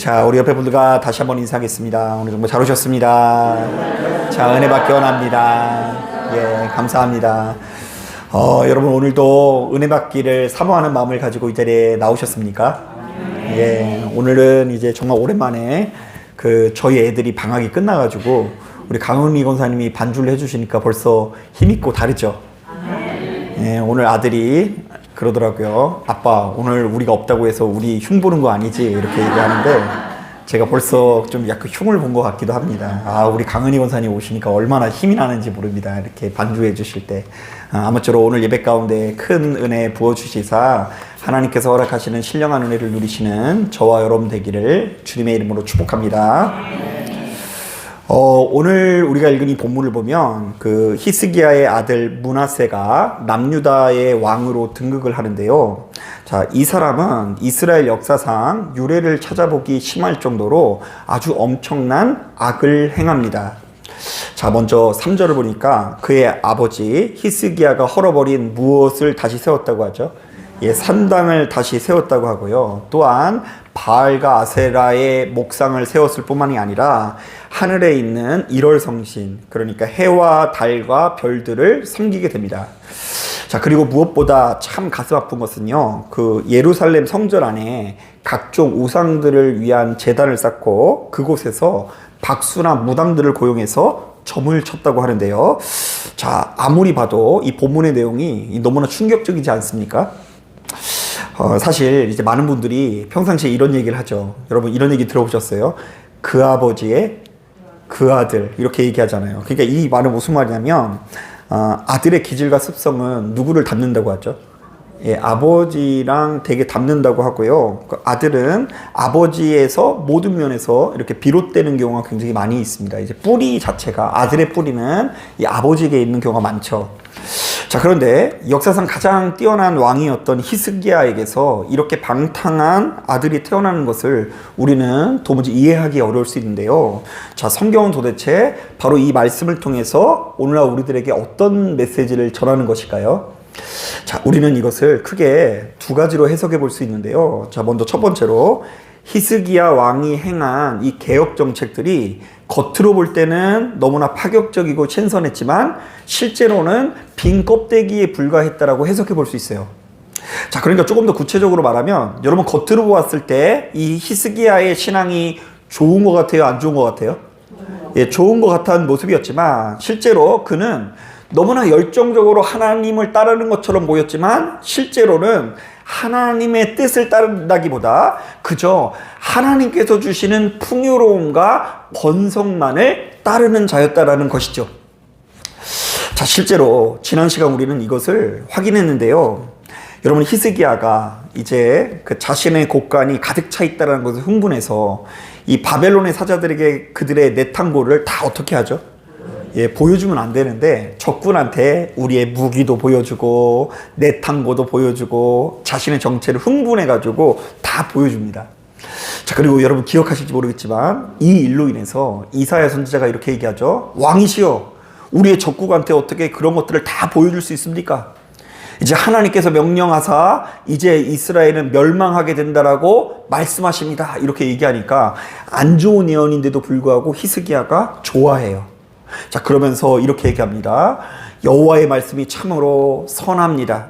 자, 우리 옆에 분들과 다시 한번 인사하겠습니다. 오늘 정말 잘 오셨습니다. 자, 은혜 받기 원합니다. 예, 감사합니다. 여러분 오늘도 은혜 받기를 사모하는 마음을 가지고 이 자리에 나오셨습니까? 예, 오늘은 이제 정말 오랜만에 저희 애들이 방학이 끝나가지고 우리 강은미 권사님이 반주를 해주시니까 벌써 힘있고 다르죠? 예, 오늘 아들이 그러더라고요. 아빠, 오늘 우리가 없다고 해서 우리 흉 보는 거 아니지? 이렇게 얘기하는데 제가 벌써 좀 약간 흉을 본 것 같기도 합니다. 아, 우리 강은희 권사님 오시니까 얼마나 힘이 나는지 모릅니다. 이렇게 반주해 주실 때. 아무쪼록 오늘 예배 가운데 큰 은혜 부어주시사 하나님께서 허락하시는 신령한 은혜를 누리시는 저와 여러분 되기를 주님의 이름으로 축복합니다. 오늘 우리가 읽은 이 본문을 보면 히스기야의 아들 므낫세가 남유다의 왕으로 등극을 하는데요. 자, 이 사람은 이스라엘 역사상 유래를 찾아보기 심할 정도로 아주 엄청난 악을 행합니다. 자, 먼저 3절을 보니까 그의 아버지 히스기야가 헐어버린 무엇을 다시 세웠다고 하죠. 예, 산당을 다시 세웠다고 하고요. 또한 바알과 아세라의 목상을 세웠을 뿐만이 아니라 하늘에 있는 일월성신, 그러니까 해와 달과 별들을 섬기게 됩니다. 자, 그리고 무엇보다 참 가슴 아픈 것은요, 예루살렘 성전 안에 각종 우상들을 위한 제단을 쌓고 그곳에서 박수나 무당들을 고용해서 점을 쳤다고 하는데요. 자, 아무리 봐도 이 본문의 내용이 너무나 충격적이지 않습니까? 사실 이제 많은 분들이 평상시에 이런 얘기를 하죠. 여러분 이런 얘기 들어보셨어요? 그 아버지의 그 아들, 이렇게 얘기하잖아요. 그러니까 이 말은 무슨 말이냐면 아들의 기질과 습성은 누구를 닮는다고 하죠? 예, 아버지랑 되게 닮는다고 하고요. 아들은 아버지에서 모든 면에서 이렇게 비롯되는 경우가 굉장히 많이 있습니다. 이제 뿌리 자체가, 아들의 뿌리는 이 아버지에게 있는 경우가 많죠. 자, 그런데 역사상 가장 뛰어난 왕이었던 히스기야에게서 이렇게 방탕한 아들이 태어나는 것을 우리는 도무지 이해하기 어려울 수 있는데요. 자, 성경은 도대체 바로 이 말씀을 통해서 오늘날 우리들에게 어떤 메시지를 전하는 것일까요? 자, 우리는 이것을 크게 두 가지로 해석해 볼 수 있는데요. 자, 먼저 첫 번째로 히스기야 왕이 행한 이 개혁 정책들이 겉으로 볼 때는 너무나 파격적이고 신선했지만 실제로는 빈 껍데기에 불과했다라고 해석해 볼 수 있어요. 자, 그러니까 조금 더 구체적으로 말하면 여러분 겉으로 보았을 때 이 히스기야의 신앙이 좋은 것 같아요? 안 좋은 것 같아요? 예, 좋은 것 같은 모습이었지만 실제로 그는 너무나 열정적으로 하나님을 따르는 것처럼 보였지만 실제로는 하나님의 뜻을 따른다기보다 그저 하나님께서 주시는 풍요로움과 번성만을 따르는 자였다라는 것이죠. 자, 실제로 지난 시간 우리는 이것을 확인했는데요. 여러분, 히스기야가 이제 자신의 곳간이 가득 차 있다는 것을 흥분해서 이 바벨론의 사자들에게 그들의 내탕고를 다 어떻게 하죠? 예, 보여주면 안 되는데 적군한테 우리의 무기도 보여주고 내탕고도 보여주고 자신의 정체를 흥분해가지고 다 보여줍니다. 자, 그리고 여러분 기억하실지 모르겠지만 이 일로 인해서 이사야 선지자가 이렇게 얘기하죠. 왕이시여, 우리의 적국한테 어떻게 그런 것들을 다 보여줄 수 있습니까? 이제 하나님께서 명령하사 이제 이스라엘은 멸망하게 된다라고 말씀하십니다. 이렇게 얘기하니까 안 좋은 예언인데도 불구하고 히스기야가 좋아해요. 자, 그러면서 이렇게 얘기합니다. 여호와의 말씀이 참으로 선합니다.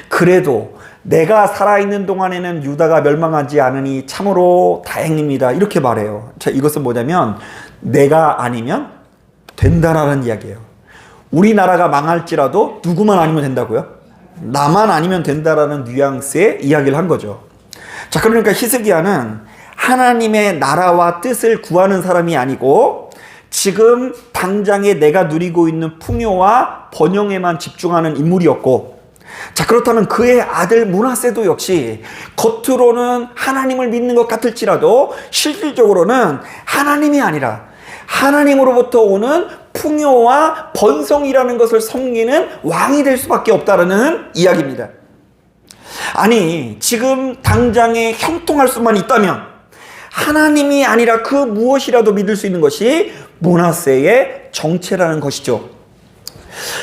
그래도 내가 살아있는 동안에는 유다가 멸망하지 않으니 참으로 다행입니다. 이렇게 말해요. 자, 이것은 뭐냐면 내가 아니면 된다라는 이야기예요. 우리나라가 망할지라도 누구만 아니면 된다고요? 나만 아니면 된다라는 뉘앙스의 이야기를 한 거죠. 자, 그러니까 히스기야는 하나님의 나라와 뜻을 구하는 사람이 아니고 지금 당장에 내가 누리고 있는 풍요와 번영에만 집중하는 인물이었고, 자, 그렇다면 그의 아들 므낫세도 역시 겉으로는 하나님을 믿는 것 같을지라도 실질적으로는 하나님이 아니라 하나님으로부터 오는 풍요와 번성이라는 것을 섬기는 왕이 될 수밖에 없다는 이야기입니다. 아니, 지금 당장에 형통할 수만 있다면 하나님이 아니라 그 무엇이라도 믿을 수 있는 것이 므낫세의 정체라는 것이죠.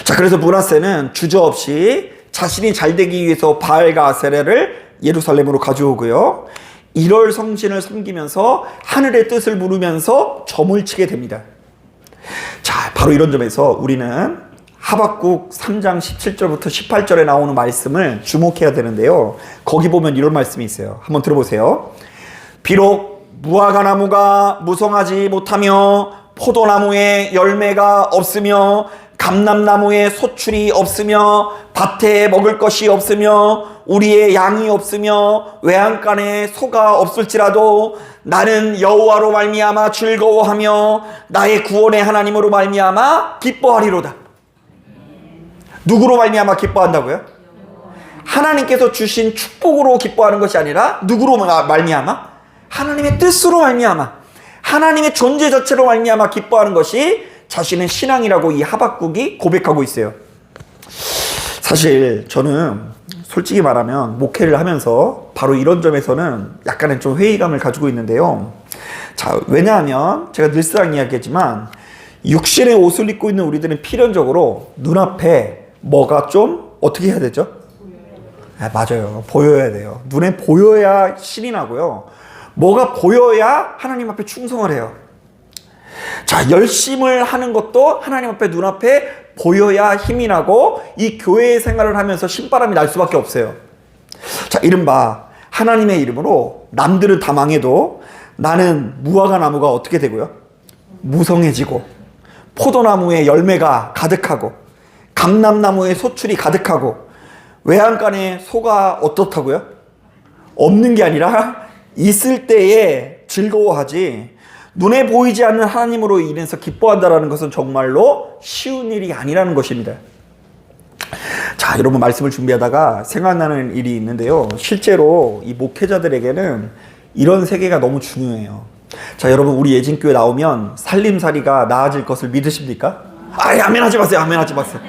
자, 그래서 므낫세는 주저없이 자신이 잘 되기 위해서 바알과 아세라를 예루살렘으로 가져오고요. 일월 성신을 섬기면서 하늘의 뜻을 물으면서 점을 치게 됩니다. 자, 바로 이런 점에서 우리는 하박국 3장 17절부터 18절에 나오는 말씀을 주목해야 되는데요. 거기 보면 이런 말씀이 있어요. 한번 들어보세요. 비록 무화과나무가 무성하지 못하며 포도나무에 열매가 없으며 감람나무에 소출이 없으며 밭에 먹을 것이 없으며 우리의 양이 없으며 외양간에 소가 없을지라도 나는 여호와로 말미암아 즐거워하며 나의 구원의 하나님으로 말미암아 기뻐하리로다. 누구로 말미암아 기뻐한다고요? 하나님께서 주신 축복으로 기뻐하는 것이 아니라 누구로 말미암아? 하나님의 뜻으로 말미암아, 하나님의 존재 자체로 말미암아 기뻐하는 것이 자신의 신앙이라고 이 하박국이 고백하고 있어요. 사실 저는 솔직히 말하면 목회를 하면서 바로 이런 점에서는 약간의 좀 회의감을 가지고 있는데요. 자, 왜냐하면 제가 늘상 이야기했지만 육신의 옷을 입고 있는 우리들은 필연적으로 눈앞에 뭐가 좀 어떻게 해야 되죠? 맞아요. 보여야 돼요. 눈에 보여야 신이 나고요. 뭐가 보여야 하나님 앞에 충성을 해요. 자, 열심을 하는 것도 하나님 앞에 눈앞에 보여야 힘이 나고 이 교회 생활을 하면서 신바람이 날 수밖에 없어요. 자, 이른바 하나님의 이름으로 남들은 다 망해도 나는 무화과 나무가 어떻게 되고요? 무성해지고 포도나무에 열매가 가득하고 감람나무에 소출이 가득하고 외양간에 소가 어떻다고요? 없는 게 아니라 있을 때에 즐거워하지 눈에 보이지 않는 하나님으로 인해서 기뻐한다는 것은 정말로 쉬운 일이 아니라는 것입니다. 자, 여러분 말씀을 준비하다가 생각나는 일이 있는데요. 실제로 이 목회자들에게는 이런 세계가 너무 중요해요. 자, 여러분 우리 예진교회 나오면 살림살이가 나아질 것을 믿으십니까? 아멘하지 마세요. 아멘하지 마세요.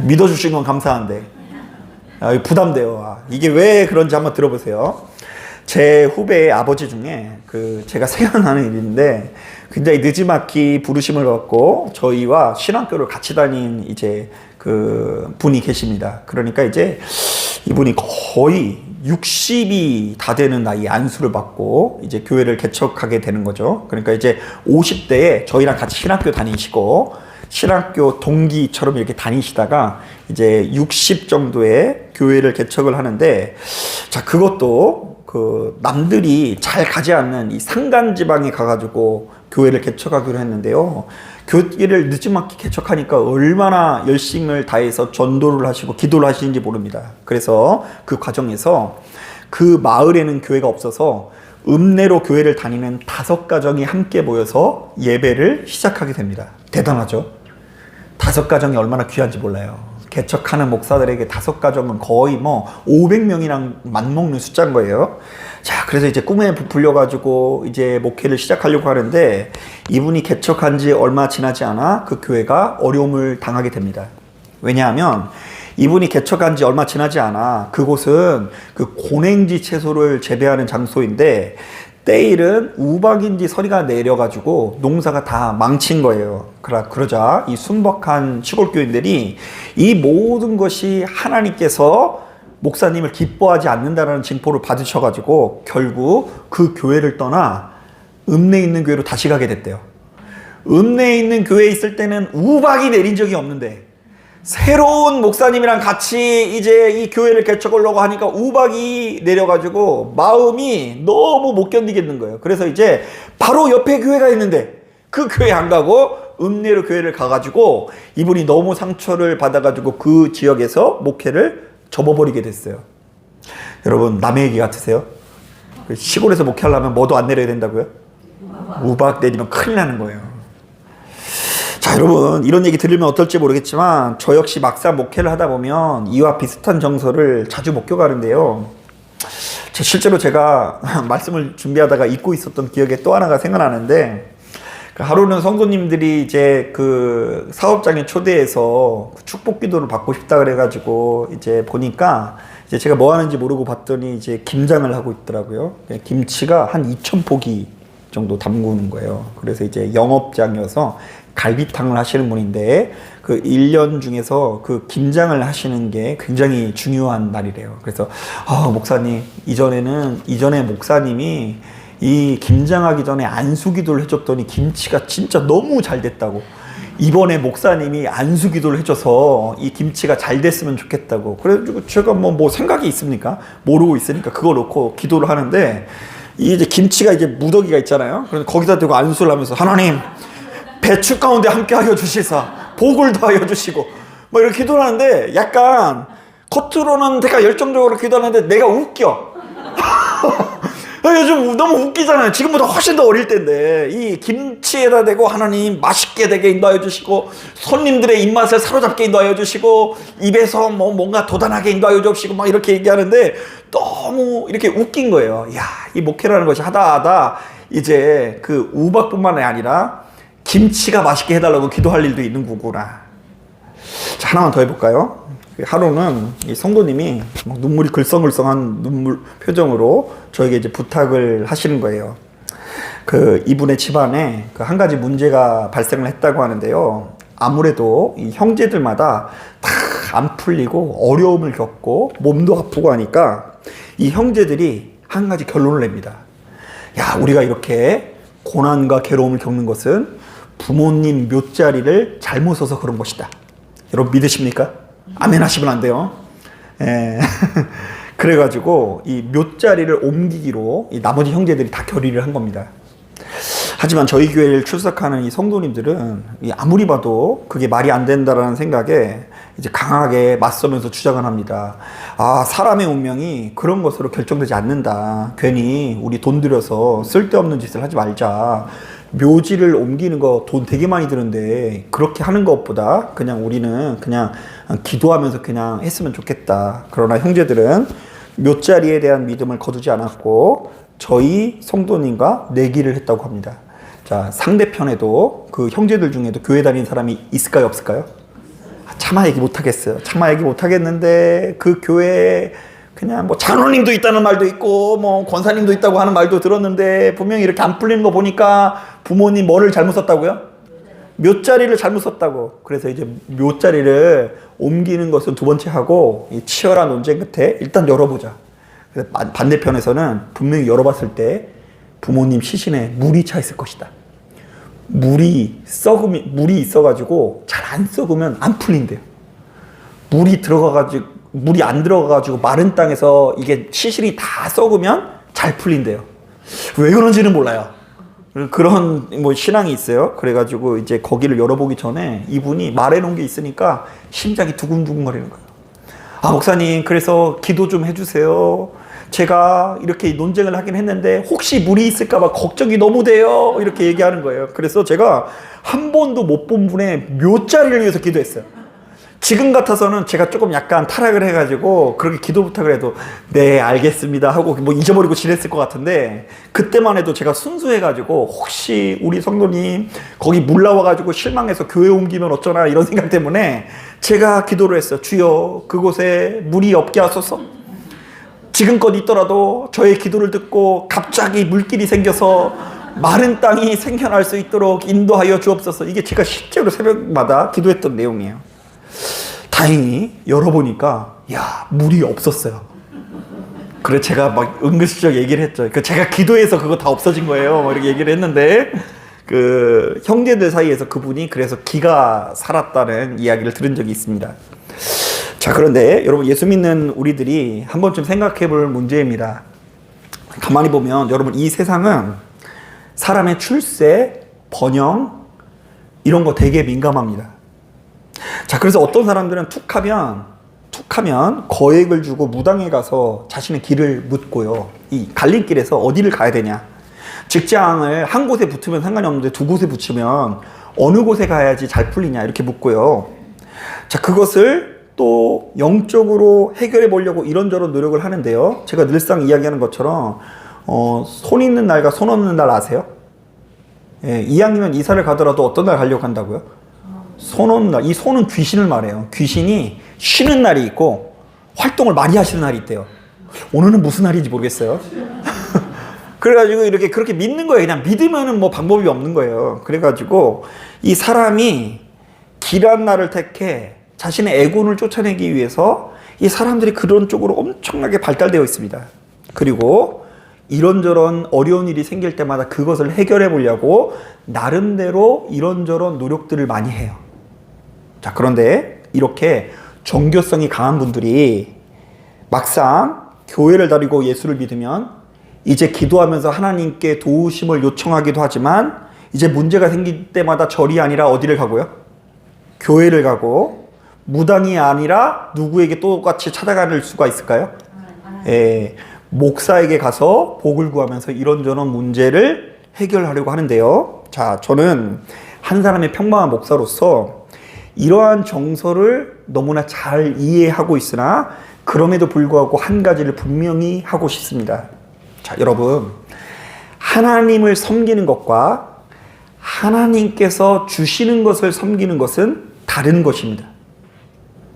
믿어주신 건 감사한데 부담돼요. 이게 왜 그런지 한번 들어보세요. 제 후배의 아버지 중에 제가 생각나는 일인데 굉장히 느지막이 부르심을 받고 저희와 신학교를 같이 다닌 이제 분이 계십니다. 그러니까 이제 이분이 거의 60이 다 되는 나이에 안수를 받고 이제 교회를 개척하게 되는 거죠. 그러니까 이제 50대에 저희랑 같이 신학교 다니시고 신학교 동기처럼 이렇게 다니시다가 이제 60 정도의 교회를 개척을 하는데, 자, 그것도 남들이 잘 가지 않는 이 산간지방에 가가지고 교회를 개척하기로 했는데요. 교회를 늦지막히 개척하니까 얼마나 열심을 다해서 전도를 하시고 기도를 하시는지 모릅니다. 그래서 그 과정에서 그 마을에는 교회가 없어서 읍내로 교회를 다니는 5가정이 함께 모여서 예배를 시작하게 됩니다. 대단하죠? 5가정이 얼마나 귀한지 몰라요. 개척하는 목사들에게 5가정은 거의 500명이랑 맞먹는 숫자인 거예요. 자, 그래서 이제 꿈에 부풀려가지고 이제 목회를 시작하려고 하는데 이분이 개척한 지 얼마 지나지 않아 그 교회가 어려움을 당하게 됩니다. 왜냐하면 이분이 개척한 지 얼마 지나지 않아 그곳은 고냉지 채소를 재배하는 장소인데 때일은 우박인지 서리가 내려가지고 농사가 다 망친 거예요. 그러자 이 순박한 시골교인들이 이 모든 것이 하나님께서 목사님을 기뻐하지 않는다는 징표를 받으셔가지고 결국 그 교회를 떠나 읍내에 있는 교회로 다시 가게 됐대요. 읍내에 있는 교회에 있을 때는 우박이 내린 적이 없는데 새로운 목사님이랑 같이 이제 이 교회를 개척하려고 하니까 우박이 내려가지고 마음이 너무 못 견디겠는 거예요. 그래서 이제 바로 옆에 교회가 있는데 그 교회 안 가고 읍내로 교회를 가가지고 이분이 너무 상처를 받아가지고 그 지역에서 목회를 접어버리게 됐어요. 여러분 남의 얘기 같으세요? 시골에서 목회하려면 뭐도 안 내려야 된다고요? 우박 내리면 큰일 나는 거예요. 자, 여러분 이런 얘기 들으면 어떨지 모르겠지만 저 역시 막상 목회를 하다 보면 이와 비슷한 정서를 자주 목격하는데요. 실제로 제가 말씀을 준비하다가 잊고 있었던 기억에 또 하나가 생각나는데, 하루는 성도님들이 이제 그 사업장에 초대해서 축복 기도를 받고 싶다 그래가지고 이제 보니까 이제 제가 뭐 하는지 모르고 봤더니 이제 김장을 하고 있더라고요. 김치가 한 2,000포기 정도 담그는 거예요. 그래서 이제 영업장이어서 갈비탕을 하시는 분인데 그 1년 중에서 그 김장을 하시는 게 굉장히 중요한 날이래요. 그래서 목사님, 이전에 목사님이 이 김장하기 전에 안수기도를 해줬더니 김치가 진짜 너무 잘 됐다고. 이번에 목사님이 안수기도를 해줘서 이 김치가 잘 됐으면 좋겠다고. 그래가지고 제가 뭐 생각이 있습니까? 모르고 있으니까 그거 놓고 기도를 하는데, 이제 김치가 이제 무더기가 있잖아요. 그래서 거기다 대고 안수를 하면서, 하나님 배추 가운데 함께 하여 주시사 복을 더하여 주시고 뭐 이렇게 기도를 하는데, 약간 겉으로는 내가 열정적으로 기도하는데 내가 웃겨. 요즘 너무 웃기잖아요. 지금보다 훨씬 더 어릴 때인데 이 김치에다 대고 하나님 맛있게 되게 인도하여 주시고, 손님들의 입맛을 사로잡게 인도하여 주시고, 입에서 뭔가 도단하게 인도하여 주시고 막 이렇게 얘기하는데 너무 이렇게 웃긴 거예요. 야, 이 목회라는 것이 하다 이제 그 우박뿐만 아니라 김치가 맛있게 해달라고 기도할 일도 있는 거구나. 자, 하나만 더 해볼까요? 하루는 이 성도님이 막 눈물이 글썽글썽한 눈물 표정으로 저에게 이제 부탁을 하시는 거예요. 그 이분의 집안에 그 한 가지 문제가 발생을 했다고 하는데요. 아무래도 이 형제들마다 다 안 풀리고 어려움을 겪고 몸도 아프고 하니까 이 형제들이 한 가지 결론을 냅니다. 야, 우리가 이렇게 고난과 괴로움을 겪는 것은 부모님 묘자리를 잘못 써서 그런 것이다. 여러분 믿으십니까? 아멘 하시면 안 돼요. 그래가지고 이 묘자리를 옮기기로 이 나머지 형제들이 다 결의를 한 겁니다. 하지만 저희 교회를 출석하는 이 성도님들은 아무리 봐도 그게 말이 안 된다라는 생각에 이제 강하게 맞서면서 주장을 합니다. 사람의 운명이 그런 것으로 결정되지 않는다. 괜히 우리 돈 들여서 쓸데없는 짓을 하지 말자. 묘지를 옮기는 거 돈 되게 많이 드는데 그렇게 하는 것보다 그냥 우리는 그냥 기도하면서 그냥 했으면 좋겠다. 그러나 형제들은 묘자리에 대한 믿음을 거두지 않았고 저희 성도님과 내기를 했다고 합니다. 자, 상대편에도 그 형제들 중에도 교회 다니는 사람이 있을까요, 없을까요? 차마 얘기 못하겠어요. 차마 얘기 못하겠는데 그 교회에 그냥 뭐 장로님도 있다는 말도 있고 뭐 권사님도 있다고 하는 말도 들었는데, 분명히 이렇게 안 풀리는 거 보니까 부모님 뭐를 잘못 썼다고요? 묘자리를 잘못 썼다고. 그래서 이제 묘자리를 옮기는 것은 두 번째 하고 이 치열한 논쟁 끝에 일단 열어보자. 그래서 반대편에서는 분명히 열어봤을 때 부모님 시신에 물이 차 있을 것이다. 물이 있어가지고 잘 안 썩으면 안 풀린대요. 물이 안 들어가가지고 마른 땅에서 이게 시신이 다 썩으면 잘 풀린대요. 왜 그런지는 몰라요. 그런 뭐 신앙이 있어요. 그래가지고 이제 거기를 열어보기 전에 이분이 말해놓은 게 있으니까 심장이 두근두근 거리는 거예요. 목사님, 그래서 기도 좀 해주세요. 제가 이렇게 논쟁을 하긴 했는데 혹시 물이 있을까봐 걱정이 너무 돼요. 이렇게 얘기하는 거예요. 그래서 제가 한 번도 못 본 분의 묘자리를 위해서 기도했어요. 지금 같아서는 제가 조금 약간 타락을 해가지고 그렇게 기도 부탁을 해도 네 알겠습니다 하고 뭐 잊어버리고 지냈을 것 같은데, 그때만 해도 제가 순수해가지고 혹시 우리 성도님 거기 물 나와가지고 실망해서 교회 옮기면 어쩌나 이런 생각 때문에 제가 기도를 했어요. 주여, 그곳에 물이 없게 하소서. 지금껏 있더라도 저의 기도를 듣고 갑자기 물길이 생겨서 마른 땅이 생겨날 수 있도록 인도하여 주옵소서. 이게 제가 실제로 새벽마다 기도했던 내용이에요. 다행히 열어보니까 물이 없었어요. 그래 제가 막 은근슬쩍 얘기를 했죠. 제가 기도해서 그거 다 없어진 거예요. 이렇게 얘기를 했는데 그 형제들 사이에서 그분이 그래서 기가 살았다는 이야기를 들은 적이 있습니다. 자, 그런데 여러분, 예수 믿는 우리들이 한 번쯤 생각해 볼 문제입니다. 가만히 보면 여러분, 이 세상은 사람의 출세, 번영 이런 거 되게 민감합니다. 자, 그래서 어떤 사람들은 툭하면 거액을 주고 무당에 가서 자신의 길을 묻고요. 이 갈림길에서 어디를 가야 되냐. 직장을 한 곳에 붙으면 상관이 없는데 두 곳에 붙이면 어느 곳에 가야지 잘 풀리냐 이렇게 묻고요. 자, 그것을 또 영적으로 해결해 보려고 이런저런 노력을 하는데요. 제가 늘상 이야기하는 것처럼 손 있는 날과 손 없는 날 아세요? 예, 이왕이면 이사를 가더라도 어떤 날 가려고 한다고요? 손 없는 날. 이 손은 귀신을 말해요. 귀신이 쉬는 날이 있고 활동을 많이 하시는 날이 있대요. 오늘은 무슨 날인지 모르겠어요. 그래가지고 이렇게 그렇게 믿는 거예요. 그냥 믿으면은 뭐 방법이 없는 거예요. 그래가지고 이 사람이 길한 날을 택해 자신의 애군을 쫓아내기 위해서 이 사람들이 그런 쪽으로 엄청나게 발달되어 있습니다. 그리고 이런저런 어려운 일이 생길 때마다 그것을 해결해 보려고 나름대로 이런저런 노력들을 많이 해요. 자, 그런데 이렇게 종교성이 강한 분들이 막상 교회를 다니고 예수를 믿으면 이제 기도하면서 하나님께 도우심을 요청하기도 하지만 이제 문제가 생길 때마다 절이 아니라 어디를 가고요? 교회를 가고 무당이 아니라 누구에게 똑같이 찾아갈 수가 있을까요? 예, 목사에게 가서 복을 구하면서 이런저런 문제를 해결하려고 하는데요. 자, 저는 한 사람의 평범한 목사로서 이러한 정서를 너무나 잘 이해하고 있으나 그럼에도 불구하고 한 가지를 분명히 하고 싶습니다. 자, 여러분, 하나님을 섬기는 것과 하나님께서 주시는 것을 섬기는 것은 다른 것입니다.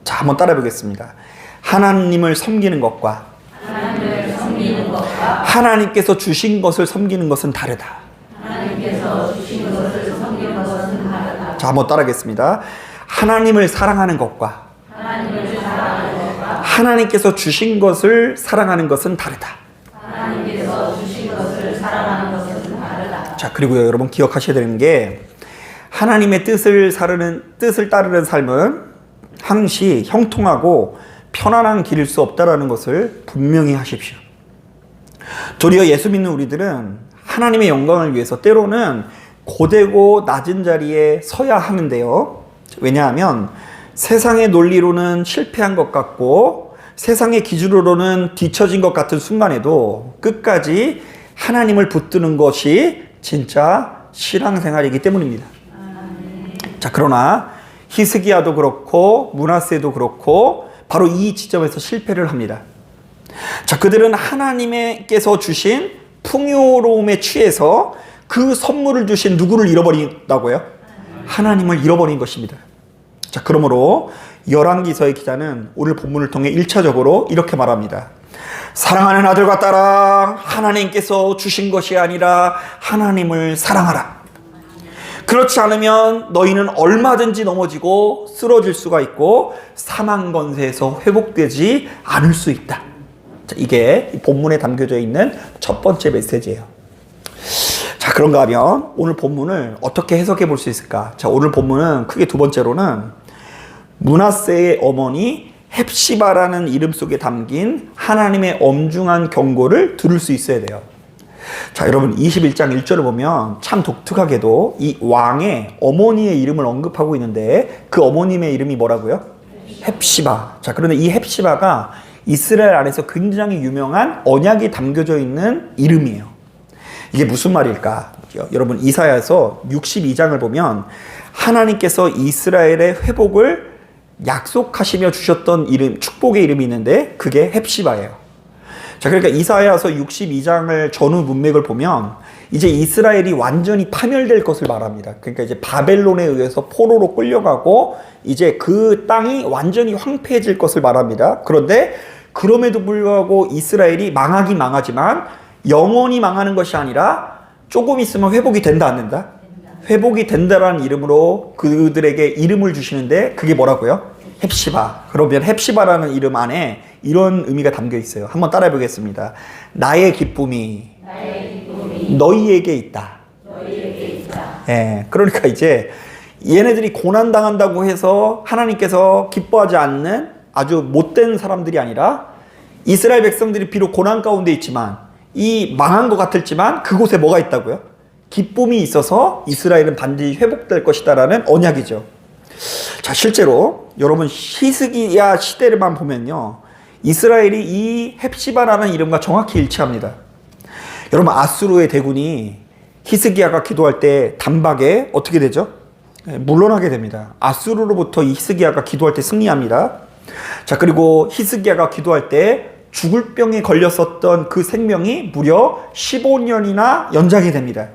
자, 한번 따라해 보겠습니다. 하나님을 섬기는 것과 하나님께서 주신 것을 섬기는 것은 다르다. 자, 한번 따라하겠습니다. 하나님을 사랑하는 것과 하나님께서 주신 것을 사랑하는 것은 다르다. 자, 그리고요, 여러분 기억하셔야 되는 게 하나님의 뜻을 따르는 삶은 항시 형통하고 편안한 길일 수 없다라는 것을 분명히 하십시오. 도리어 예수 믿는 우리들은 하나님의 영광을 위해서 때로는 고되고 낮은 자리에 서야 하는데요. 왜냐하면 세상의 논리로는 실패한 것 같고 세상의 기준으로는 뒤처진 것 같은 순간에도 끝까지 하나님을 붙드는 것이 진짜 신앙생활이기 때문입니다. 자, 그러나 히스기야도 그렇고 므낫세도 그렇고 바로 이 지점에서 실패를 합니다. 자, 그들은 하나님께서 주신 풍요로움에 취해서 그 선물을 주신 누구를 잃어버린다고요? 하나님을 잃어버린 것입니다. 자, 그러므로 열왕기서의 기자는 오늘 본문을 통해 1차적으로 이렇게 말합니다. 사랑하는 아들과 딸아, 하나님께서 주신 것이 아니라 하나님을 사랑하라. 그렇지 않으면 너희는 얼마든지 넘어지고 쓰러질 수가 있고 사망 권세에서 회복되지 않을 수 있다. 자, 이게 본문에 담겨져 있는 첫 번째 메시지예요. 자, 그런가 하면 오늘 본문을 어떻게 해석해 볼 수 있을까? 자, 오늘 본문은 크게 두 번째로는 므낫세의 어머니 헵시바라는 이름 속에 담긴 하나님의 엄중한 경고를 들을 수 있어야 돼요. 자, 여러분 21장 1절을 보면 참 독특하게도 이 왕의 어머니의 이름을 언급하고 있는데 그 어머님의 이름이 뭐라고요? 헵시바. 자, 그런데 이 헵시바가 이스라엘 안에서 굉장히 유명한 언약이 담겨져 있는 이름이에요. 이게 무슨 말일까? 여러분 이사야서 62장을 보면 하나님께서 이스라엘의 회복을 약속하시며 주셨던 이름, 축복의 이름이 있는데 그게 헵시바예요. 자, 그러니까 이사야서 62장을 전후 문맥을 보면 이제 이스라엘이 완전히 파멸될 것을 말합니다. 그러니까 이제 바벨론에 의해서 포로로 끌려가고 이제 그 땅이 완전히 황폐해질 것을 말합니다. 그런데 그럼에도 불구하고 이스라엘이 망하긴 망하지만 영원히 망하는 것이 아니라 조금 있으면 회복이 된다 안 된다? 회복이 된다라는 이름으로 그들에게 이름을 주시는데 그게 뭐라고요? 헵시바. 그러면 헵시바라는 이름 안에 이런 의미가 담겨 있어요. 한번 따라해 보겠습니다. 나의 기쁨이 너희에게 있다. 예, 그러니까 이제 얘네들이 고난당한다고 해서 하나님께서 기뻐하지 않는 아주 못된 사람들이 아니라 이스라엘 백성들이 비록 고난 가운데 있지만 이 망한 것 같을지만 그곳에 뭐가 있다고요? 기쁨이 있어서 이스라엘은 반드시 회복될 것이다라는 언약이죠. 자, 실제로 여러분 히스기야 시대를만 보면요, 이스라엘이 이 헵시바라는 이름과 정확히 일치합니다. 여러분 아수르의 대군이 히스기야가 기도할 때 단박에 어떻게 되죠? 물러나게 됩니다. 아수르로부터 이 히스기야가 기도할 때 승리합니다. 자, 그리고 히스기야가 기도할 때 죽을 병에 걸렸었던 그 생명이 무려 15년이나 연장이 됩니다.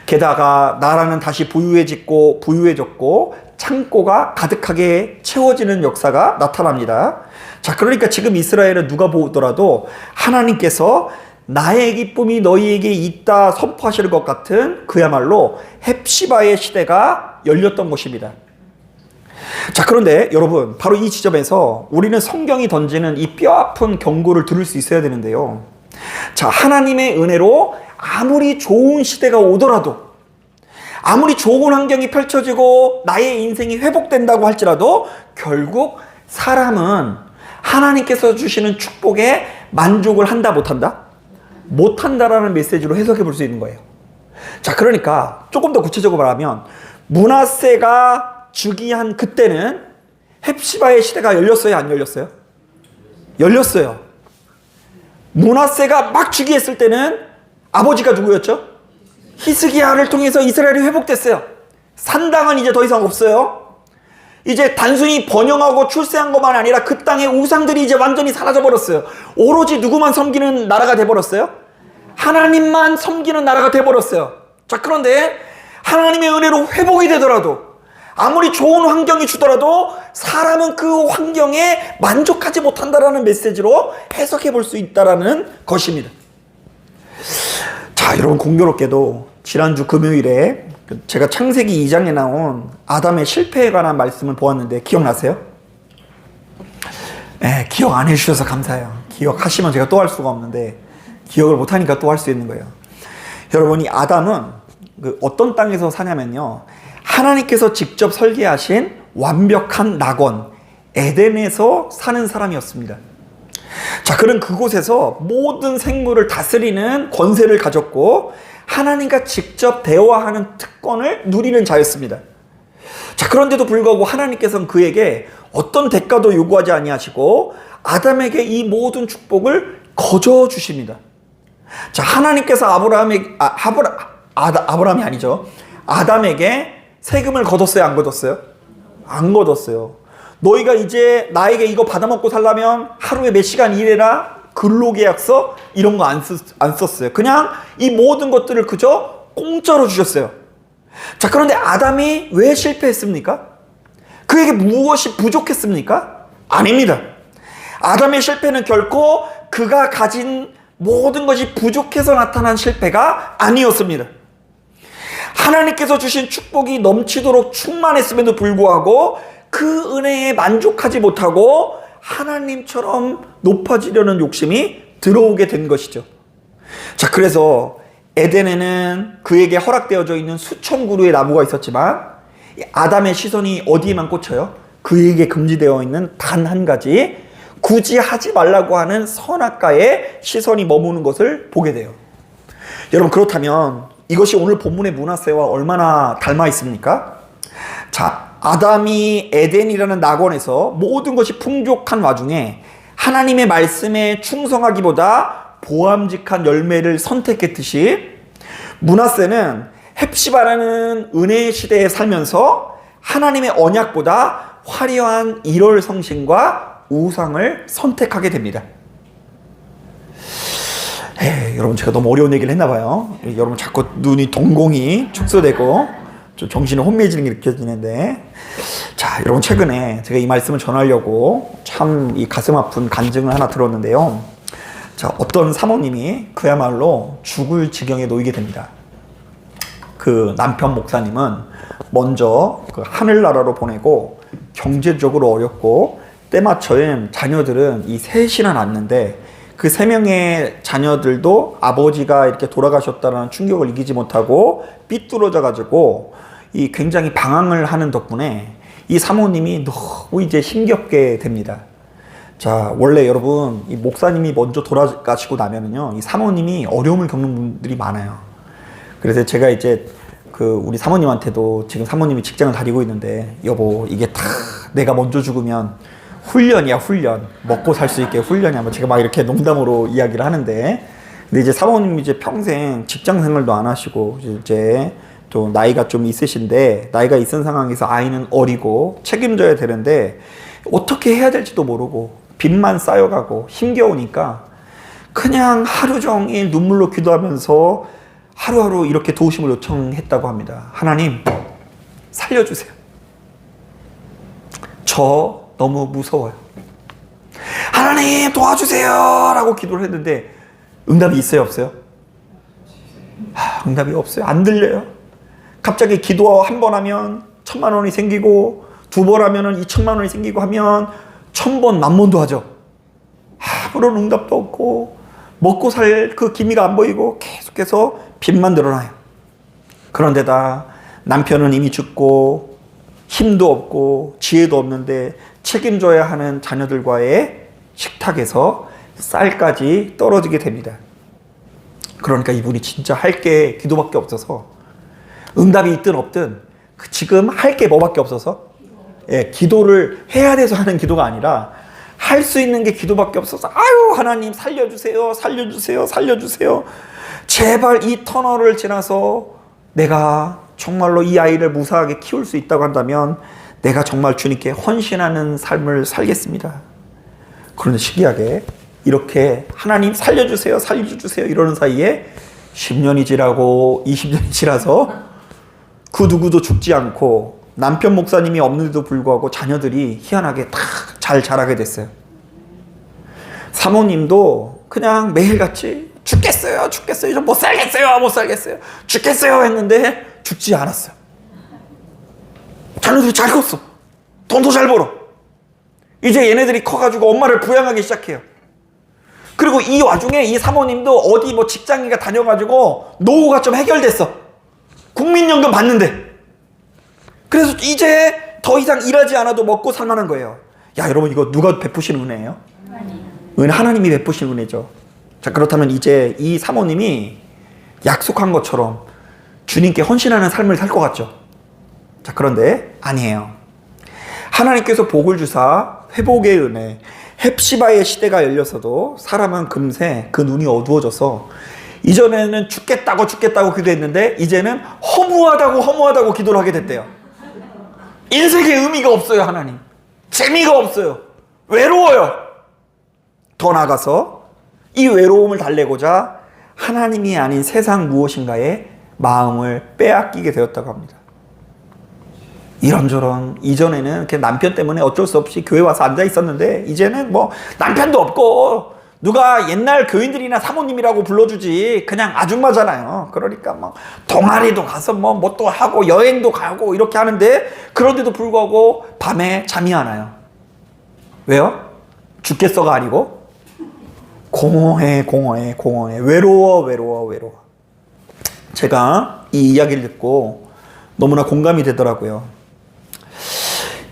게다가 나라는 다시 부유해졌고 창고가 가득하게 채워지는 역사가 나타납니다. 자, 그러니까 지금 이스라엘은 누가 보더라도 하나님께서 나의 기쁨이 너희에게 있다 선포하시는 것 같은 그야말로 헵시바의 시대가 열렸던 것입니다. 자, 그런데 여러분, 바로 이 지점에서 우리는 성경이 던지는 이 뼈아픈 경고를 들을 수 있어야 되는데요. 자, 하나님의 은혜로 아무리 좋은 시대가 오더라도, 아무리 좋은 환경이 펼쳐지고 나의 인생이 회복된다고 할지라도 결국 사람은 하나님께서 주시는 축복에 만족을 한다 못한다? 못한다라는 메시지로 해석해 볼 수 있는 거예요. 자, 그러니까 조금 더 구체적으로 말하면 므낫세가 즉위한 그때는 헵시바의 시대가 열렸어요, 안 열렸어요? 열렸어요. 므낫세가 막 즉위했을 때는 아버지가 누구였죠? 히스기야를 통해서 이스라엘이 회복됐어요. 산당은 이제 더 이상 없어요. 이제 단순히 번영하고 출세한 것만 아니라 그 땅의 우상들이 이제 완전히 사라져 버렸어요. 오로지 누구만 섬기는 나라가 돼버렸어요? 하나님만 섬기는 나라가 돼버렸어요. 자, 그런데 하나님의 은혜로 회복이 되더라도, 아무리 좋은 환경이 주더라도 사람은 그 환경에 만족하지 못한다라는 메시지로 해석해 볼 수 있다라는 것입니다. 자, 여러분, 공교롭게도 지난주 금요일에 제가 창세기 2장에 나온 아담의 실패에 관한 말씀을 보았는데 기억나세요? 네, 기억 안 해주셔서 감사해요. 기억하시면 제가 또 할 수가 없는데 기억을 못하니까 또 할 수 있는 거예요. 여러분, 이 아담은 어떤 땅에서 사냐면요, 하나님께서 직접 설계하신 완벽한 낙원 에덴에서 사는 사람이었습니다. 자, 그런 그곳에서 모든 생물을 다스리는 권세를 가졌고 하나님과 직접 대화하는 특권을 누리는 자였습니다. 자, 그런데도 불구하고 하나님께서는 그에게 어떤 대가도 요구하지 아니하시고 아담에게 이 모든 축복을 거저 주십니다. 자, 하나님께서 아브라함이 아니죠. 아담에게 세금을 걷었어요, 안 걷었어요? 안 걷었어요. 너희가 이제 나에게 이거 받아먹고 살려면 하루에 몇 시간 일해라, 근로계약서 이런 거 안 썼어요. 그냥 이 모든 것들을 그저 공짜로 주셨어요. 자, 그런데 아담이 왜 실패했습니까? 그에게 무엇이 부족했습니까? 아닙니다. 아담의 실패는 결코 그가 가진 모든 것이 부족해서 나타난 실패가 아니었습니다. 하나님께서 주신 축복이 넘치도록 충만했음에도 불구하고 그 은혜에 만족하지 못하고 하나님처럼 높아지려는 욕심이 들어오게 된 것이죠. 자, 그래서 에덴에는 그에게 허락되어져 있는 수천 그루의 나무가 있었지만 아담의 시선이 어디에만 꽂혀요? 그에게 금지되어 있는 단 한 가지, 굳이 하지 말라고 하는 선악과에 시선이 머무는 것을 보게 돼요. 여러분, 그렇다면 이것이 오늘 본문의 므낫세와 얼마나 닮아 있습니까? 자, 아담이 에덴이라는 낙원에서 모든 것이 풍족한 와중에 하나님의 말씀에 충성하기보다 보암직한 열매를 선택했듯이 므낫세는 헵시바라는 은혜의 시대에 살면서 하나님의 언약보다 화려한 일월성신과 우상을 선택하게 됩니다. 여러분, 제가 너무 어려운 얘기를 했나 봐요. 여러분, 자꾸 눈이 동공이 축소되고 좀 정신이 혼미해지는 게 느껴지는데, 자, 여러분, 최근에 제가 이 말씀을 전하려고 참 이 가슴 아픈 간증을 하나 들었는데요. 자, 어떤 사모님이 그야말로 죽을 지경에 놓이게 됩니다. 그 남편 목사님은 먼저 그 하늘나라로 보내고 경제적으로 어렵고 때마침 자녀들은 이 셋이나 낳는데 그 3명의 자녀들도 아버지가 이렇게 돌아가셨다는 충격을 이기지 못하고 삐뚤어져 가지고 이 굉장히 방황을 하는 덕분에 이 사모님이 너무 이제 힘겹게 됩니다. 자, 원래 여러분, 이 목사님이 먼저 돌아가시고 나면은요, 이 사모님이 어려움을 겪는 분들이 많아요. 그래서 제가 이제 우리 사모님한테도, 지금 사모님이 직장을 다니고 있는데, 여보, 이게 다 내가 먼저 죽으면 훈련이야, 훈련. 먹고 살 수 있게 훈련이야. 뭐 제가 막 이렇게 농담으로 이야기를 하는데, 근데 이제 사모님이 이제 평생 직장 생활도 안 하시고, 이제 또 나이가 좀 있으신데, 나이가 있은 상황에서 아이는 어리고 책임져야 되는데, 어떻게 해야 될지도 모르고, 빚만 쌓여가고 힘겨우니까, 그냥 하루 종일 눈물로 기도하면서 하루하루 이렇게 도우심을 요청했다고 합니다. 하나님, 살려주세요. 저 너무 무서워요. 하나님, 도와주세요! 라고 기도를 했는데, 응답이 있어요, 없어요? 응답이 없어요. 안 들려요. 갑자기 기도 한 번 하면 1,000만 원이 생기고, 2번 하면은 2,000만 원이 생기고 하면 1,000번, 10,000번도 하죠. 아무런 응답도 없고, 먹고 살 그 기미가 안 보이고 계속해서 빚만 늘어나요. 그런데다 남편은 이미 죽고 힘도 없고 지혜도 없는데 책임져야 하는 자녀들과의 식탁에서 쌀까지 떨어지게 됩니다. 그러니까 이분이 진짜 할 게 기도밖에 없어서, 응답이 있든 없든 지금 할 게 뭐밖에 없어서, 기도를 해야 돼서 하는 기도가 아니라 할 수 있는 게 기도밖에 없어서, 아유 하나님 살려주세요, 살려주세요, 살려주세요. 제발 이 터널을 지나서 내가 정말로 이 아이를 무사하게 키울 수 있다고 한다면 내가 정말 주님께 헌신하는 삶을 살겠습니다. 그런데 신기하게 이렇게 하나님 살려주세요, 살려주세요 이러는 사이에 10년이 지나고 20년이 지나서 그 누구도 죽지 않고 남편 목사님이 없는데도 불구하고 자녀들이 희한하게 다 잘 자라게 됐어요. 사모님도 그냥 매일같이 죽겠어요, 죽겠어요, 못 살겠어요, 못 살겠어요, 죽겠어요 했는데 죽지 않았어요. 자녀들이 잘 컸어. 돈도 잘 벌어. 이제 얘네들이 커가지고 엄마를 부양하기 시작해요. 그리고 이 와중에 이 사모님도 어디 뭐 직장인가 다녀가지고 노후가 좀 해결됐어. 국민연금 받는데. 그래서 이제 더 이상 일하지 않아도 먹고 살만한 거예요. 야, 여러분 이거 누가 베푸신 은혜예요? 은혜 하나님이 베푸신 은혜죠. 자, 그렇다면 이제 이 사모님이 약속한 것처럼 주님께 헌신하는 삶을 살 것 같죠? 자, 그런데 아니에요. 하나님께서 복을 주사 회복의 은혜, 헵시바의 시대가 열려서도 사람은 금세 그 눈이 어두워져서, 이전에는 죽겠다고 기도했는데 이제는 허무하다고 기도를 하게 됐대요. 인생에 의미가 없어요. 하나님 재미가 없어요. 외로워요. 더 나아가서 이 외로움을 달래고자 하나님이 아닌 세상 무엇인가에 마음을 빼앗기게 되었다고 합니다. 이런저런, 이전에는 그냥 남편 때문에 어쩔 수 없이 교회 와서 앉아 있었는데 이제는 뭐 남편도 없고 누가 옛날 교인들이나 사모님이라고 불러주지 그냥 아줌마잖아요. 그러니까 뭐 동아리도 가서 뭐 또 하고 여행도 가고 이렇게 하는데, 그런데도 불구하고 밤에 잠이 안 와요. 왜요? 죽겠어가 아니고 공허해. 외로워. 제가 이 이야기를 듣고 너무나 공감이 되더라고요.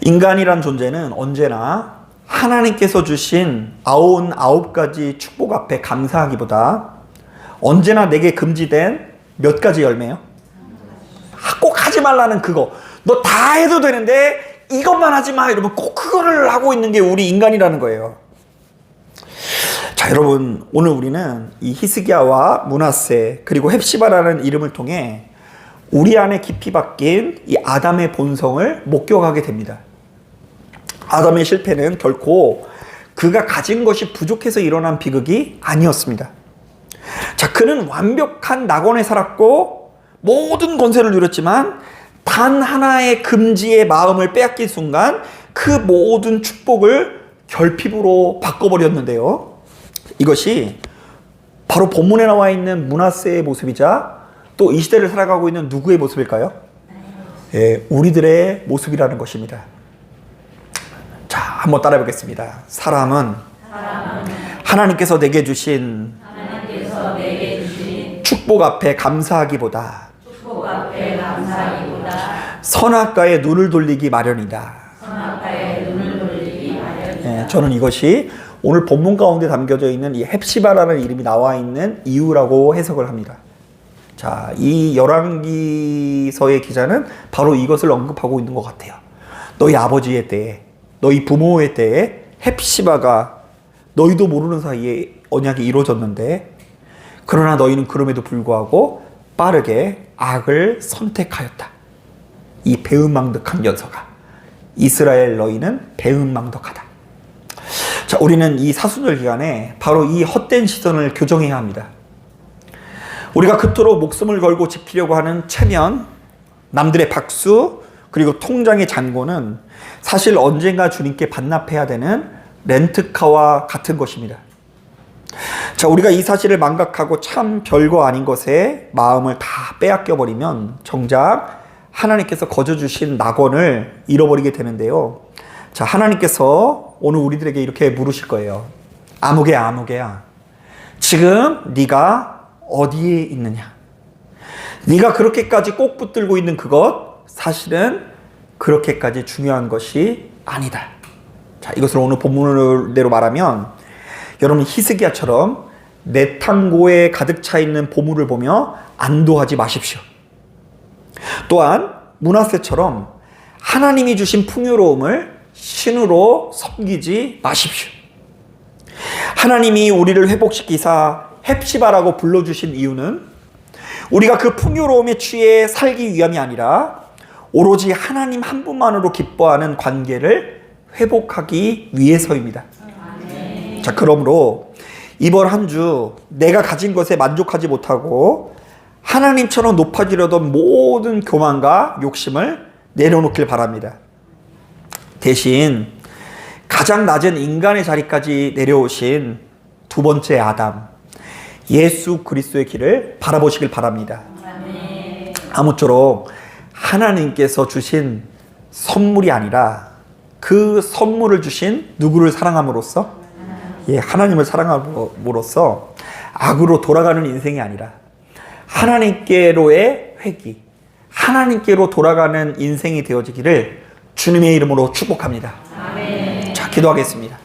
인간이란 존재는 언제나 하나님께서 주신 99가지 축복 앞에 감사하기보다 언제나 내게 금지된 몇 가지 열매요? 꼭 하지 말라는 그거. 너 다 해도 되는데 이것만 하지 마. 이러면 꼭 그거를 하고 있는 게 우리 인간이라는 거예요. 자, 여러분 오늘 우리는 이 히스기야와 므낫세 그리고 헵시바라는 이름을 통해 우리 안에 깊이 박힌 이 아담의 본성을 목격하게 됩니다. 아담의 실패는 결코 그가 가진 것이 부족해서 일어난 비극이 아니었습니다. 자, 그는 완벽한 낙원에 살았고 모든 권세를 누렸지만 단 하나의 금지의 마음을 빼앗긴 순간 그 모든 축복을 결핍으로 바꿔버렸는데요. 이것이 바로 본문에 나와 있는 므낫세의 모습이자 또 이 시대를 살아가고 있는 누구의 모습일까요? 우리들의 모습이라는 것입니다. 자, 한번 따라해 보겠습니다. 사람은 하나님께서 내게 주신 축복 앞에 감사하기보다 선악과에 눈을 돌리기 마련이다. 저는 이것이 오늘 본문 가운데 담겨져 있는 이 헵시바라는 이름이 나와 있는 이유라고 해석을 합니다. 자, 이 열왕기서의 기자는 바로 이것을 언급하고 있는 것 같아요. 너희 아버지의 때에, 너희 부모의 때에 헵시바가 너희도 모르는 사이에 언약이 이루어졌는데, 그러나 너희는 그럼에도 불구하고 빠르게 악을 선택하였다. 이 배은망덕한 녀석아, 이스라엘 너희는 배은망덕하다. 자, 우리는 이 사순절 기간에 바로 이 헛된 시선을 교정해야 합니다. 우리가 그토록 목숨을 걸고 지키려고 하는 체면, 남들의 박수, 그리고 통장의 잔고는 사실 언젠가 주님께 반납해야 되는 렌트카와 같은 것입니다. 자, 우리가 이 사실을 망각하고 참 별거 아닌 것에 마음을 다 빼앗겨 버리면 정작 하나님께서 거저 주신 낙원을 잃어버리게 되는데요. 자, 하나님께서 오늘 우리들에게 이렇게 물으실 거예요. 아무개야, 아무개야. 지금 네가 어디에 있느냐? 네가 그렇게까지 꼭 붙들고 있는 그것 사실은 그렇게까지 중요한 것이 아니다. 자, 이것을 오늘 본문대로 말하면 여러분 히스기야처럼 내탕고에 가득 차 있는 보물을 보며 안도하지 마십시오. 또한 므낫세처럼 하나님이 주신 풍요로움을 신으로 섬기지 마십시오. 하나님이 우리를 회복시키사 헵시바라고 불러주신 이유는 우리가 그 풍요로움에 취해 살기 위함이 아니라 오로지 하나님 한 분만으로 기뻐하는 관계를 회복하기 위해서입니다. 자, 그러므로 이번 한 주 내가 가진 것에 만족하지 못하고 하나님처럼 높아지려던 모든 교만과 욕심을 내려놓길 바랍니다. 대신 가장 낮은 인간의 자리까지 내려오신 두 번째 아담, 예수 그리스도의 길을 바라보시길 바랍니다. 아무쪼록 하나님께서 주신 선물이 아니라 그 선물을 주신 누구를 사랑함으로써? 하나님을 사랑함으로써 악으로 돌아가는 인생이 아니라 하나님께로의 회귀, 하나님께로 돌아가는 인생이 되어지기를 주님의 이름으로 축복합니다. 자, 기도하겠습니다.